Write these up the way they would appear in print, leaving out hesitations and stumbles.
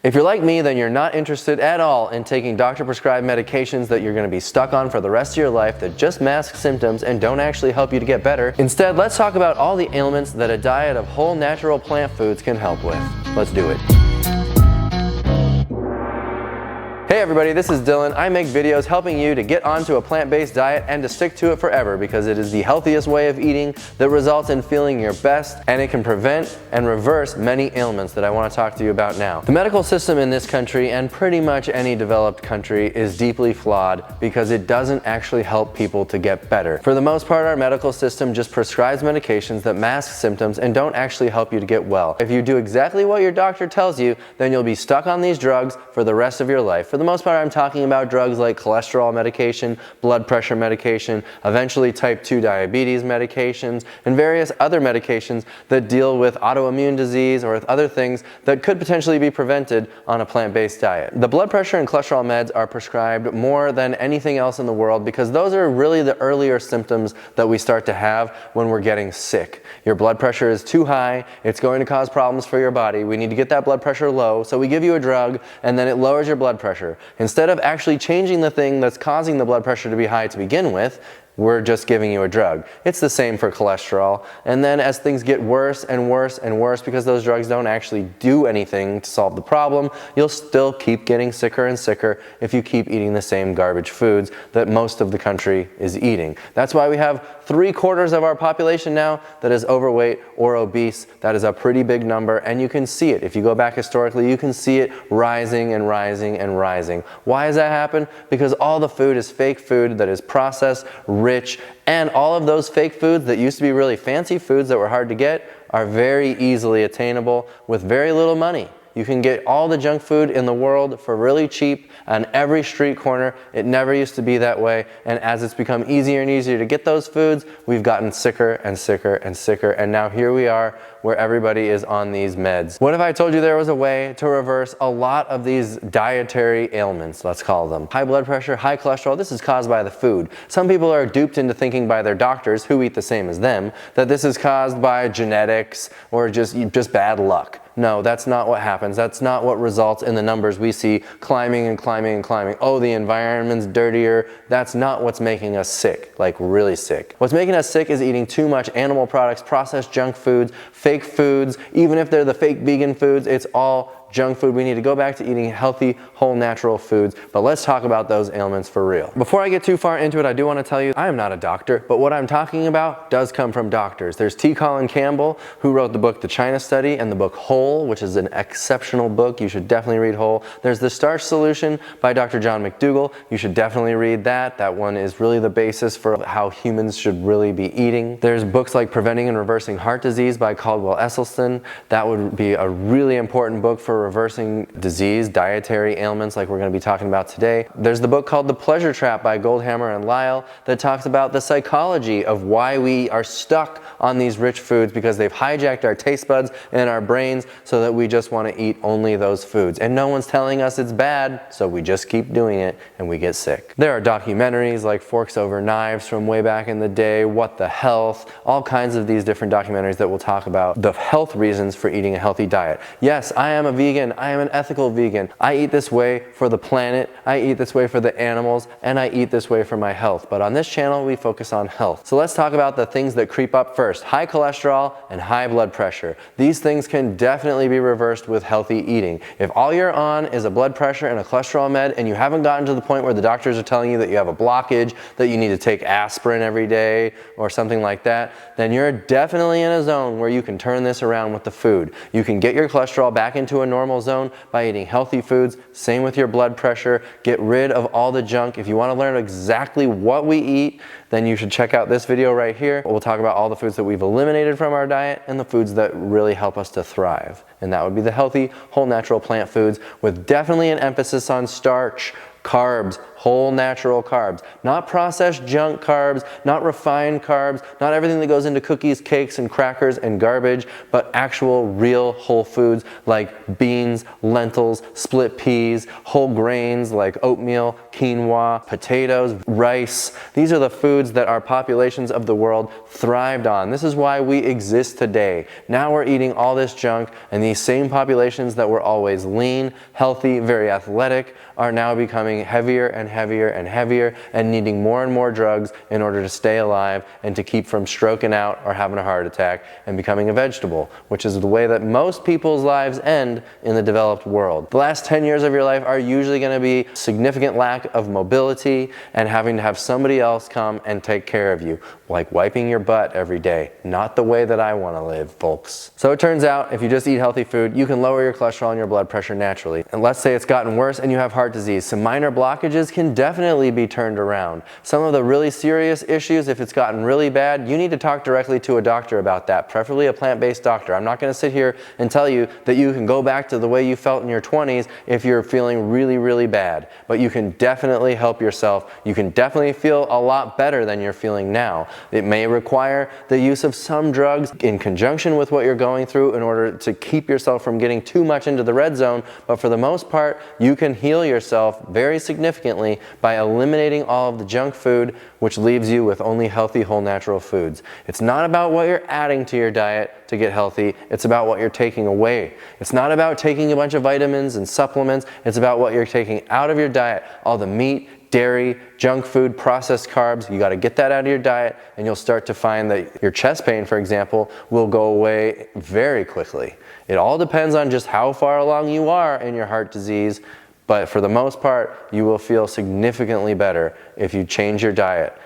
If you're like me, then you're not interested at all in taking doctor-prescribed medications that you're going to be stuck on for the rest of your life that just mask symptoms and don't actually help you to get better. Instead, let's talk about all the ailments that a diet of whole natural plant foods can help with. Let's do it. Hey everybody, this is Dylan. I make videos helping you to get onto a plant-based diet and to stick to it forever because it is the healthiest way of eating that results in feeling your best, and it can prevent and reverse many ailments that I want to talk to you about now. The medical system in this country and pretty much any developed country is deeply flawed because it doesn't actually help people to get better. For the most part, our medical system just prescribes medications that mask symptoms and don't actually help you to get well. If you do exactly what your doctor tells you, then you'll be stuck on these drugs for the rest of your life. For the most part, I'm talking about drugs like cholesterol medication, blood pressure medication, eventually type 2 diabetes medications, and various other medications that deal with autoimmune disease or with other things that could potentially be prevented on a plant-based diet. The blood pressure and cholesterol meds are prescribed more than anything else in the world because those are really the earlier symptoms that we start to have when we're getting sick. Your blood pressure is too high, it's going to cause problems for your body. We need to get that blood pressure low, so we give you a drug and then it lowers your blood pressure. Instead of actually changing the thing that's causing the blood pressure to be high to begin with, we're just giving you a drug. It's the same for cholesterol. And then as things get worse and worse and worse because those drugs don't actually do anything to solve the problem, you'll still keep getting sicker and sicker if you keep eating the same garbage foods that most of the country is eating. That's why we have 3/4 of our population now that is overweight or obese. That is a pretty big number, and you can see it. If you go back historically, you can see it rising and rising and rising. Why does that happen? Because all the food is fake food that is processed, rich, and all of those fake foods that used to be really fancy foods that were hard to get are very easily attainable with very little money. You can get all the junk food in the world for really cheap on every street corner. It never used to be that way, and as it's become easier and easier to get those foods, we've gotten sicker and sicker and sicker, and now here we are where everybody is on these meds. What if I told you there was a way to reverse a lot of these dietary ailments, let's call them? High blood pressure, high cholesterol, this is caused by the food. Some people are duped into thinking by their doctors, who eat the same as them, that this is caused by genetics or just bad luck. No, that's not what happens. That's not what results in the numbers we see climbing and climbing and climbing. Oh, the environment's dirtier. That's not what's making us sick, like really sick. What's making us sick is eating too much animal products, processed junk foods, fake foods. Even if they're the fake vegan foods, it's all junk food. We need to go back to eating healthy, whole natural foods, but let's talk about those ailments for real. Before I get too far into it, I do want to tell you I am not a doctor, but what I'm talking about does come from doctors. There's T. Colin Campbell, who wrote the book The China Study and the book Whole, which is an exceptional book. You should definitely read Whole. There's The Starch Solution by Dr. John McDougall. You should definitely read that. That one is really the basis for how humans should really be eating. There's books like Preventing and Reversing Heart Disease by Caldwell Esselstyn. That would be a really important book for reversing disease, dietary ailments like we're going to be talking about today. There's the book called The Pleasure Trap by Goldhammer and Lyle that talks about the psychology of why we are stuck on these rich foods because they've hijacked our taste buds and our brains so that we just want to eat only those foods. And no one's telling us it's bad, so we just keep doing it and we get sick. There are documentaries like Forks Over Knives from way back in the day, What the Health, all kinds of these different documentaries that will talk about the health reasons for eating a healthy diet. Yes, I am a vegan. I am an ethical vegan. I eat this way for the planet, I eat this way for the animals, and I eat this way for my health. But on this channel, we focus on health. So let's talk about the things that creep up first. High cholesterol and high blood pressure. These things can definitely be reversed with healthy eating. If all you're on is a blood pressure and a cholesterol med and you haven't gotten to the point where the doctors are telling you that you have a blockage, that you need to take aspirin every day or something like that, then you're definitely in a zone where you can turn this around with the food. You can get your cholesterol back into a normal zone by eating healthy foods. Same with your blood pressure. Get rid of all the junk. If you want to learn exactly what we eat, then you should check out this video right here. We'll talk about all the foods that we've eliminated from our diet and the foods that really help us to thrive. And that would be the healthy, whole natural plant foods with definitely an emphasis on starch, Carbs, whole natural carbs, not processed junk carbs, not refined carbs, not everything that goes into cookies, cakes, and crackers and garbage, but actual real whole foods like beans, lentils, split peas, whole grains like oatmeal, quinoa, potatoes, rice. These are the foods that our populations of the world thrived on. This is why we exist today. Now we're eating all this junk, and these same populations that were always lean, healthy, very athletic are now becoming heavier and heavier and heavier and needing more and more drugs in order to stay alive and to keep from stroking out or having a heart attack and becoming a vegetable, which is the way that most people's lives end in the developed world. The last 10 years of your life are usually going to be significant lack of mobility and having to have somebody else come and take care of you, like wiping your butt every day. Not the way that I want to live, folks. So it turns out if you just eat healthy food, you can lower your cholesterol and your blood pressure naturally. And let's say it's gotten worse and you have heart disease. Some minor blockages can definitely be turned around. Some of the really serious issues, if it's gotten really bad, you need to talk directly to a doctor about that, preferably a plant-based doctor. I'm not going to sit here and tell you that you can go back to the way you felt in your 20s if you're feeling really, really bad. But you can definitely help yourself. You can definitely feel a lot better than you're feeling now. It may require the use of some drugs in conjunction with what you're going through in order to keep yourself from getting too much into the red zone, but for the most part, you can heal yourself very significantly by eliminating all of the junk food, which leaves you with only healthy, whole, natural foods. It's not about what you're adding to your diet to get healthy, it's about what you're taking away. It's not about taking a bunch of vitamins and supplements, it's about what you're taking out of your diet. All the meat, dairy, junk food, processed carbs, you got to get that out of your diet, and you'll start to find that your chest pain, for example, will go away very quickly. It all depends on just how far along you are in your heart disease, but for the most part, you will feel significantly better if you change your diet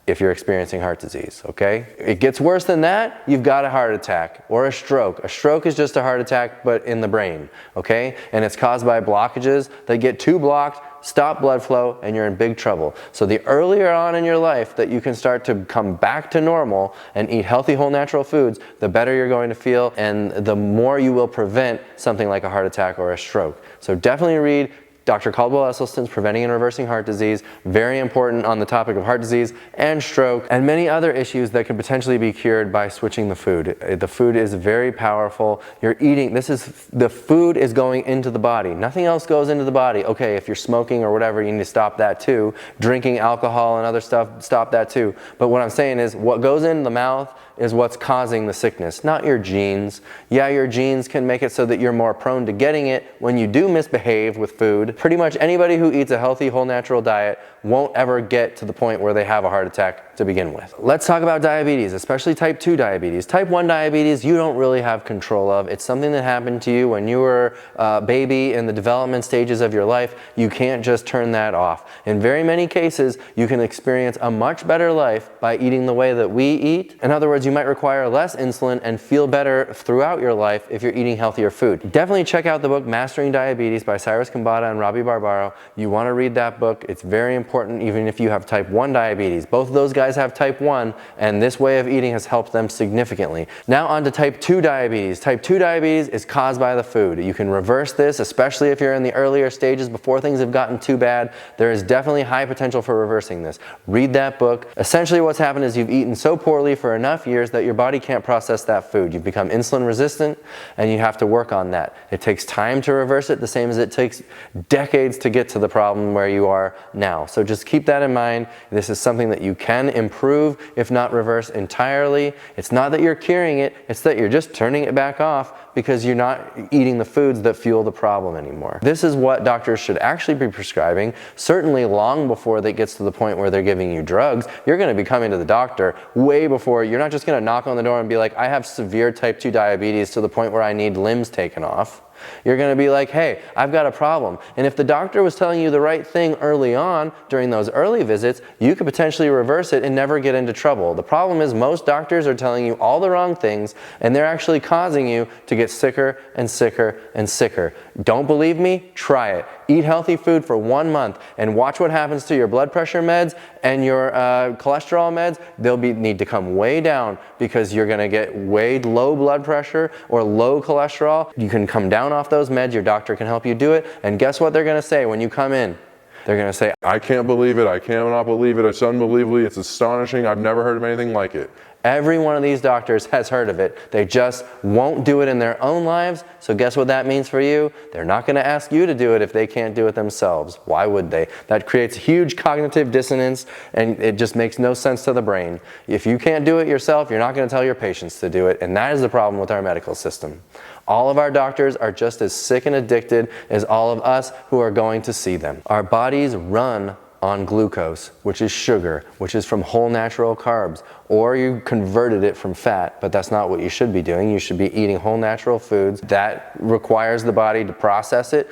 if you're experiencing heart disease, okay? It gets worse than that, you've got a heart attack or a stroke. A stroke is just a heart attack, but in the brain, okay? And it's caused by blockages that get too blocked, stop blood flow, and you're in big trouble. So the earlier on in your life that you can start to come back to normal and eat healthy, whole, natural foods, the better you're going to feel, and the more you will prevent something like a heart attack or a stroke. So definitely read Dr. Caldwell Esselstyn's Preventing and Reversing Heart Disease, very important on the topic of heart disease and stroke, and many other issues that can potentially be cured by switching the food. The food is very powerful. You're eating, the food is going into the body. Nothing else goes into the body. Okay, if you're smoking or whatever, you need to stop that too. Drinking alcohol and other stuff, stop that too. But what I'm saying is, what goes in the mouth is what's causing the sickness, not your genes. Yeah, your genes can make it so that you're more prone to getting it when you do misbehave with food. Pretty much anybody who eats a healthy, whole, natural diet won't ever get to the point where they have a heart attack to begin with. Let's talk about diabetes, especially type 2 diabetes. Type 1 diabetes, you don't really have control of. It's something that happened to you when you were a baby in the development stages of your life. You can't just turn that off. In very many cases, you can experience a much better life by eating the way that we eat. In other words, you might require less insulin and feel better throughout your life if you're eating healthier food. Definitely check out the book Mastering Diabetes by Cyrus Khambatta and Robbie Barbaro. You want to read that book. It's very important even if you have type 1 diabetes. Both of those guys have type 1, and this way of eating has helped them significantly. Now on to type 2 diabetes. Type 2 diabetes is caused by the food. You can reverse this, especially if you're in the earlier stages before things have gotten too bad. There is definitely high potential for reversing this. Read that book. Essentially what's happened is you've eaten so poorly for enough years that your body can't process that food. You've become insulin resistant, and you have to work on that. It takes time to reverse it, the same as it takes decades to get to the problem where you are now. So just keep that in mind. This is something that you can improve, if not reverse entirely. It's not that you're curing it, it's that you're just turning it back off because you're not eating the foods that fuel the problem anymore. This is what doctors should actually be prescribing, certainly long before it gets to the point where they're giving you drugs. You're going to be coming to the doctor way before. You're not just going to knock on the door and be like, I have severe type 2 diabetes to the point where I need limbs taken off. You're going to be like, hey, I've got a problem. And if the doctor was telling you the right thing early on during those early visits, you could potentially reverse it and never get into trouble. The problem is most doctors are telling you all the wrong things, and they're actually causing you to get sicker and sicker and sicker. Don't believe me? Try it. Eat healthy food for 1 month and watch what happens to your blood pressure meds and your cholesterol meds. They'll need to come way down because you're going to get way low blood pressure or low cholesterol. You can come down off those meds. Your doctor can help you do it. And guess what they're going to say when you come in? They're gonna say, I can't believe it, I cannot believe it, it's unbelievably, it's astonishing, I've never heard of anything like it. Every one of these doctors has heard of it. They just won't do it in their own lives. So guess what that means for you? They're not going to ask you to do it if they can't do it themselves. Why would they? That creates huge cognitive dissonance, and it just makes no sense to the brain. If you can't do it yourself, you're not going to tell your patients to do it, and that is the problem with our medical system. All of our doctors are just as sick and addicted as all of us who are going to see them. Our bodies run on glucose, which is sugar, which is from whole natural carbs, or you converted it from fat, but that's not what you should be doing. You should be eating whole natural foods. That requires the body to process it.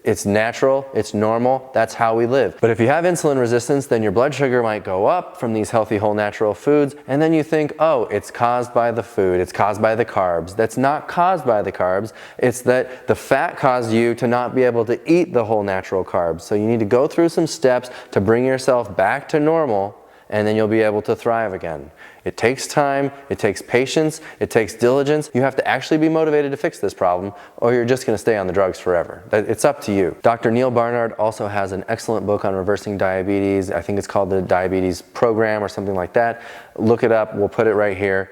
It's natural, it's normal, that's how we live. But if you have insulin resistance, then your blood sugar might go up from these healthy whole natural foods, and then you think, oh, it's caused by the food, it's caused by the carbs. That's not caused by the carbs, it's that the fat caused you to not be able to eat the whole natural carbs. So you need to go through some steps to bring yourself back to normal, and then you'll be able to thrive again. It takes time, it takes patience, it takes diligence. You have to actually be motivated to fix this problem, or you're just going to stay on the drugs forever. It's up to you. Dr. Neil Barnard also has an excellent book on reversing diabetes. I think it's called the Diabetes Program or something like that. Look it up, we'll put it right here.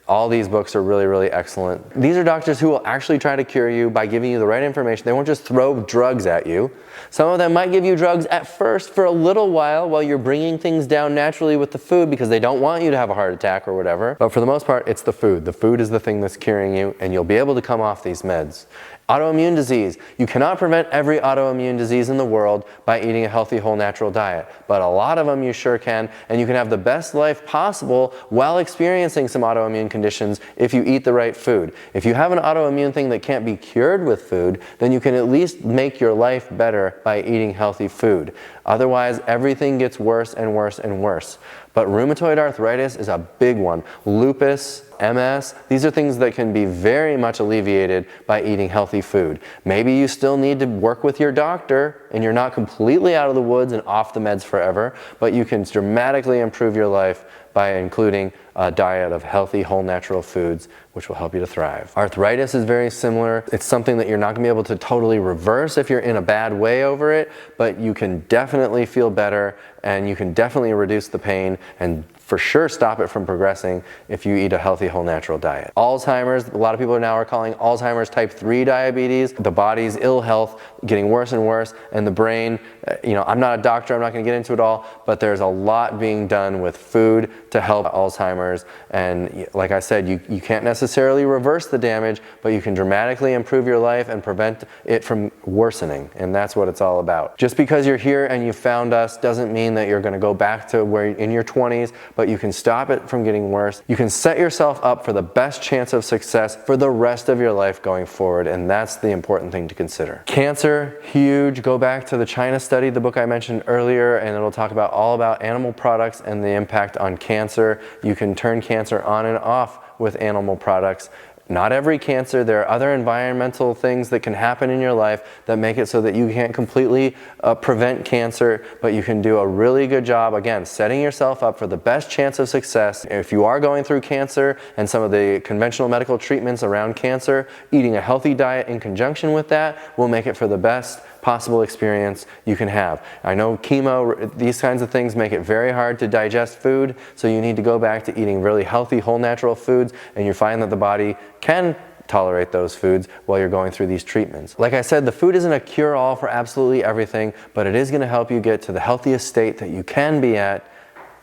All these books are really, really excellent. These are doctors who will actually try to cure you by giving you the right information. They won't just throw drugs at you. Some of them might give you drugs at first for a little while you're bringing things down naturally with the food because they don't want you to have a heart attack or whatever. But for the most part, it's the food. The food is the thing that's curing you, and you'll be able to come off these meds. Autoimmune disease. You cannot prevent every autoimmune disease in the world by eating a healthy, whole, natural diet. But a lot of them you sure can, and you can have the best life possible while experiencing some autoimmune conditions if you eat the right food. If you have an autoimmune thing that can't be cured with food, then you can at least make your life better by eating healthy food. Otherwise, everything gets worse and worse and worse. But rheumatoid arthritis is a big one. Lupus, MS, these are things that can be very much alleviated by eating healthy food. Maybe you still need to work with your doctor and you're not completely out of the woods and off the meds forever, but you can dramatically improve your life by including a diet of healthy, whole, natural foods, which will help you to thrive. Arthritis is very similar. It's something that you're not going to be able to totally reverse if you're in a bad way over it, but you can definitely feel better, and you can definitely reduce the pain and for sure stop it from progressing if you eat a healthy, whole, natural diet. Alzheimer's, a lot of people now are calling Alzheimer's type 3 diabetes. The body's ill health getting worse and worse, and the brain, I'm not a doctor, I'm not going to get into it all, but there's a lot being done with food to help Alzheimer's. And like I said, you can't necessarily reverse the damage, but you can dramatically improve your life and prevent it from worsening. And that's what it's all about. Just because you're here and you found us doesn't mean that you're going to go back to where in your 20s, but you can stop it from getting worse. You can set yourself up for the best chance of success for the rest of your life going forward, and that's the important thing to consider. Cancer, huge. Go back to the China study, the book I mentioned earlier, and it'll talk about all about animal products and the impact on cancer. You can turn cancer on and off with animal products. Not every cancer, there are other environmental things that can happen in your life that make it so that you can't completely prevent cancer, but you can do a really good job, again, setting yourself up for the best chance of success. If you are going through cancer and some of the conventional medical treatments around cancer, eating a healthy diet in conjunction with that will make it for the best possible experience you can have. I know chemo, these kinds of things make it very hard to digest food, so you need to go back to eating really healthy, whole, natural foods, and you find that the body can tolerate those foods while you're going through these treatments. Like I said, the food isn't a cure-all for absolutely everything, but it is going to help you get to the healthiest state that you can be at,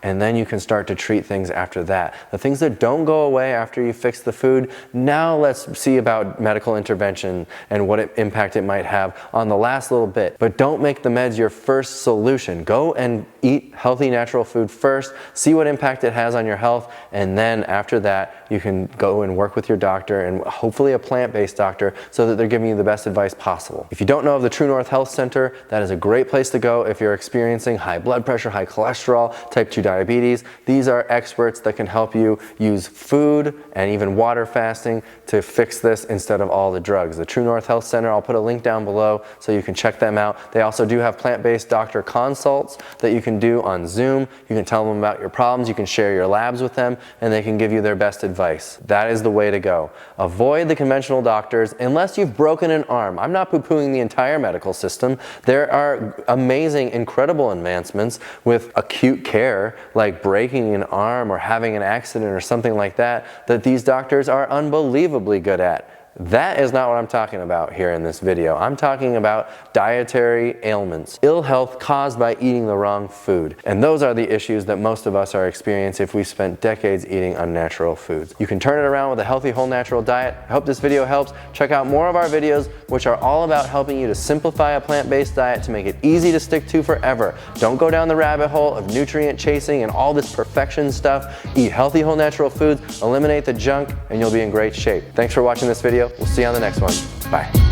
and then you can start to treat things after that. The things that don't go away after you fix the food, now let's see about medical intervention and what impact it might have on the last little bit. But don't make the meds your first solution. Go and eat healthy, natural food first, see what impact it has on your health, and then after that, you can go and work with your doctor, and hopefully a plant-based doctor, so that they're giving you the best advice possible. If you don't know of the TrueNorth Health Center, that is a great place to go if you're experiencing high blood pressure, high cholesterol, type 2 diabetes. These are experts that can help you use food and even water fasting to fix this instead of all the drugs. The TrueNorth Health Center, I'll put a link down below so you can check them out. They also do have plant-based doctor consults that you can do on Zoom. You can tell them about your problems, you can share your labs with them, and they can give you their best advice. That is the way to go. Avoid the conventional doctors unless you've broken an arm. I'm not poo-pooing the entire medical system. There are amazing, incredible advancements with acute care, like breaking an arm or having an accident or something like that, that these doctors are unbelievably good at. That is not what I'm talking about here in this video. I'm talking about dietary ailments, ill health caused by eating the wrong food. And those are the issues that most of us are experiencing if we spent decades eating unnatural foods. You can turn it around with a healthy, whole natural diet. I hope this video helps. Check out more of our videos, which are all about helping you to simplify a plant-based diet to make it easy to stick to forever. Don't go down the rabbit hole of nutrient chasing and all this perfection stuff. Eat healthy, whole natural foods, eliminate the junk, and you'll be in great shape. Thanks for watching this video. We'll see you on the next one. Bye.